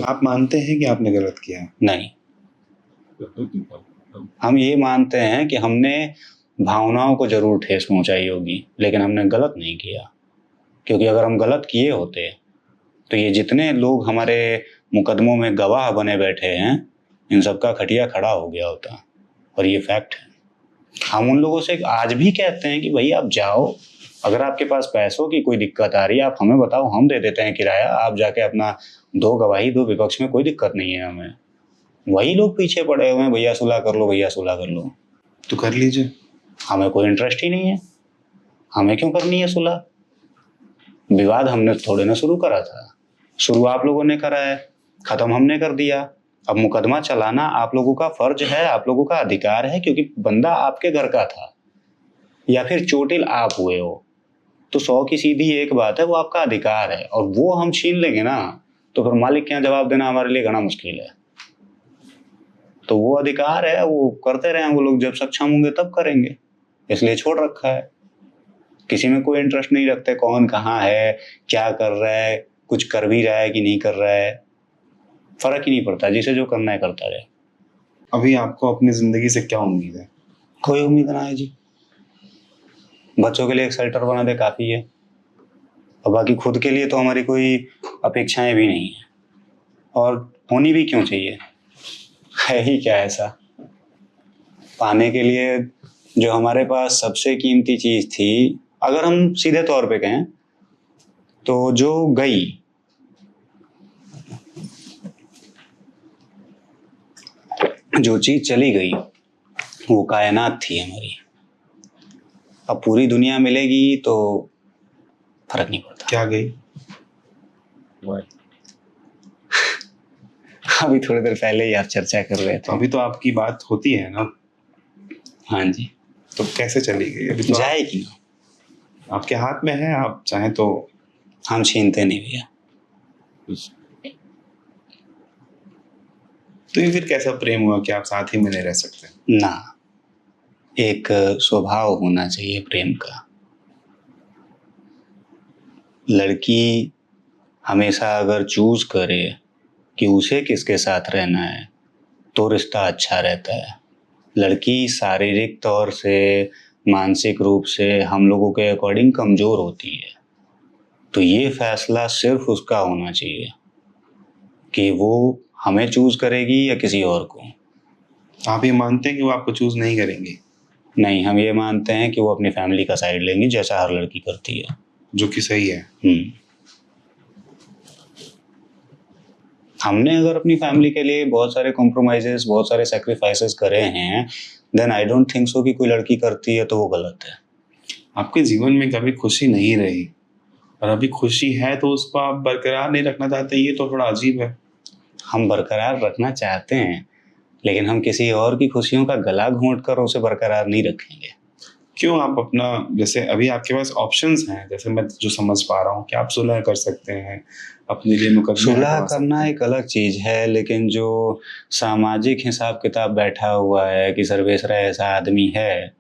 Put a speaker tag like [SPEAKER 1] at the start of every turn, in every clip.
[SPEAKER 1] आप मानते हैं कि आपने गलत किया है?
[SPEAKER 2] नहीं, हम ये मानते हैं कि हमने भावनाओं को जरूर ठेस पहुंचाई होगी, लेकिन हमने गलत नहीं किया। क्योंकि अगर हम गलत किए होते तो ये जितने लोग हमारे मुकदमों में गवाह बने बैठे हैं, इन सबका खटिया खड़ा हो गया होता। और ये फैक्ट है। हम उन लोगों से आज भी कहते हैं कि भाई आप जाओ, अगर आपके पास पैसों की कोई दिक्कत आ रही है आप हमें बताओ, हम दे देते हैं किराया, आप जाके अपना दो गवाही दो, विपक्ष में कोई दिक्कत नहीं है हमें। वही लोग पीछे पड़े हुए हैं, भैया सुलह कर लो, भैया सुलह कर लो।
[SPEAKER 1] तो कर लीजिए।
[SPEAKER 2] हमें कोई इंटरेस्ट ही नहीं है, हमें क्यों करनी है सुलह? विवाद हमने थोड़े ना शुरू करा था, शुरू आप लोगों ने करा है, खत्म हमने कर दिया। अब मुकदमा चलाना आप लोगों का फर्ज है, आप लोगों का अधिकार है, क्योंकि बंदा आपके घर का था या फिर चोटिल आप हुए हो। तो 100 की सीधी एक बात है, वो आपका अधिकार है, और वो हम छीन लेंगे ना तो फिर मालिक के यहाँ जवाब देना हमारे लिए घना मुश्किल है। तो वो अधिकार है, वो करते रहे, वो लोग जब सक्षम होंगे तब करेंगे, इसलिए छोड़ रखा है। किसी में कोई इंटरेस्ट नहीं रखते कौन कहाँ है, क्या कर रहा है, कुछ कर भी रहा है कि नहीं कर रहा है, फर्क ही नहीं पड़ता, जिसे जो करना है करता रहे।
[SPEAKER 1] अभी आपको अपनी जिंदगी से क्या उम्मीद है?
[SPEAKER 2] कोई उम्मीद ना है जी, बच्चों के लिए एक शेल्टर बना दे काफी है, और बाकी खुद के लिए तो हमारी कोई अपेक्षाएं भी नहीं है, और होनी भी क्यों चाहिए, है ही क्या ऐसा पाने के लिए। जो हमारे पास सबसे कीमती चीज थी, अगर हम सीधे तौर पे कहें तो जो गई, जो चीज चली गई वो कायनात थी हमारी। अब पूरी दुनिया मिलेगी तो फर्क नहीं पड़ता।
[SPEAKER 1] क्या गई?
[SPEAKER 2] अभी थोड़ी देर पहले ही आप चर्चा कर रहे थे।
[SPEAKER 1] अभी तो आपकी बात होती है ना।
[SPEAKER 2] हाँ जी।
[SPEAKER 1] तो कैसे चली गई? अभी तो
[SPEAKER 2] जाएगी ना,
[SPEAKER 1] आपके हाथ में है, आप चाहें तो।
[SPEAKER 2] हम छीनते नहीं भैया।
[SPEAKER 1] तो ये फिर कैसा प्रेम हुआ कि आप साथ ही में नहीं रह सकते?
[SPEAKER 2] ना, एक स्वभाव होना चाहिए प्रेम का। लड़की हमेशा अगर चूज करे कि उसे किसके साथ रहना है तो रिश्ता अच्छा रहता है। लड़की शारीरिक तौर से, मानसिक रूप से हम लोगों के अकॉर्डिंग कमजोर होती है, तो ये फैसला सिर्फ उसका होना चाहिए कि वो हमें चूज करेगी या किसी और को।
[SPEAKER 1] आप ये मानते हैं कि वो आपको चूज नहीं करेंगी?
[SPEAKER 2] नहीं, हम ये मानते हैं कि वो अपनी फैमिली का साइड लेंगी, जैसा हर लड़की करती है,
[SPEAKER 1] जो कि सही है।
[SPEAKER 2] हमने अगर अपनी फैमिली के लिए बहुत सारे कॉम्प्रोमाइजेस, बहुत सारे सेक्रीफाइसेस करे हैं, then I don't think so कि कोई लड़की करती है तो वो गलत है।
[SPEAKER 1] आपके जीवन में कभी खुशी नहीं रही और अभी खुशी है तो उसको आप बरकरार नहीं रखना चाहते, ये तो थोड़ा अजीब है।
[SPEAKER 2] हम बरकरार रखना चाहते हैं, लेकिन हम किसी और की खुशियों का गला घोंट कर उसे बरकरार नहीं रखेंगे।
[SPEAKER 1] क्यों? आप अपना, जैसे अभी आपके पास ऑप्शंस हैं, जैसे मैं जो समझ पा रहा हूँ कि आप सुलह कर सकते हैं, अपने लिए मुकदमे
[SPEAKER 2] सुलह करना एक अलग चीज है, लेकिन जो सामाजिक हिसाब किताब बैठा हुआ है कि सर्वेसरा ऐसा आदमी है,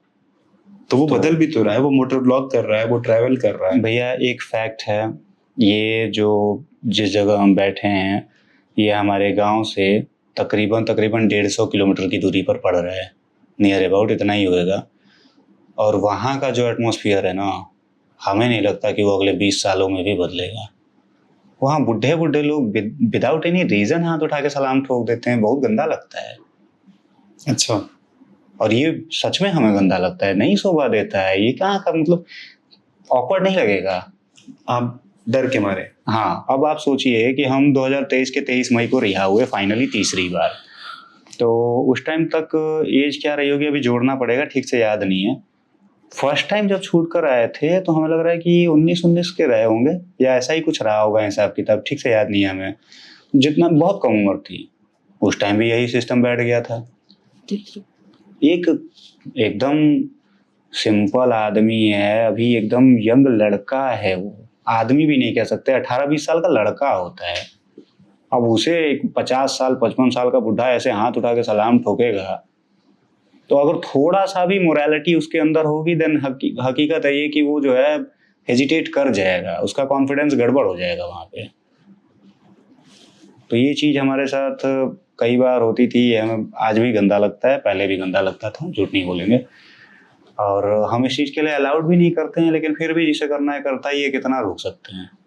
[SPEAKER 1] तो वो बदल भी तो रहा है, वो मोटर ब्लॉग कर रहा है, वो ट्रैवल कर रहा है।
[SPEAKER 2] भैया एक फैक्ट है, ये जो जिस जगह हम बैठे हैं ये हमारे गांव से तकरीबन 150 किलोमीटर की दूरी पर पड़ रहा है, नियर अबाउट इतना ही होगा। और वहाँ का जो एटमॉस्फेयर है ना, हमें नहीं लगता कि वो अगले 20 सालों में भी बदलेगा। वहाँ बुढ़े बुढ़े लोग विदाउट एनी रीजन हाथ उठा के सलाम ठोक देते हैं, बहुत गंदा लगता है।
[SPEAKER 1] अच्छा।
[SPEAKER 2] और ये सच में हमें गंदा लगता है, नहीं शोभा देता है, ये कहाँ का, मतलब ऑकवर्ड नहीं लगेगा?
[SPEAKER 1] आप डर के मारे?
[SPEAKER 2] हाँ, अब आप सोचिए कि हम 2023 के 23 मई को रिहा हुए फाइनली तीसरी बार, तो उस टाइम तक एज क्या रही होगी अभी जोड़ना पड़ेगा, ठीक से याद नहीं है। फर्स्ट टाइम जब छूट कर आए थे तो हमें लग रहा है कि 19 के रहे होंगे या ऐसा ही कुछ रहा होगा हिसाब किताब, ठीक से याद नहीं है हमें। जितना बहुत कम उम्र थी, उस टाइम भी यही सिस्टम बैठ गया था। एक एकदम सिंपल आदमी है, अभी एकदम यंग लड़का है, वो आदमी भी नहीं कह सकते, 18-20 साल का लड़का होता है। अब उसे एक 50 साल 55 साल का बुढ़ा ऐसे हाथ उठा के सलाम ठोकेगा, तो अगर थोड़ा सा भी मोरालिटी उसके अंदर होगी देन हकीकत है ये कि वो जो है हेजिटेट कर जाएगा, उसका कॉन्फिडेंस गड़बड़ हो जाएगा वहां पे। तो ये चीज़ हमारे साथ कई बार होती थी, हमें आज भी गंदा लगता है, पहले भी गंदा लगता था, झूठ नहीं बोलेंगे। और हम इस चीज़ के लिए अलाउड भी नहीं करते हैं, लेकिन फिर भी जिसे करना है करता ही है, कितना रोक सकते हैं।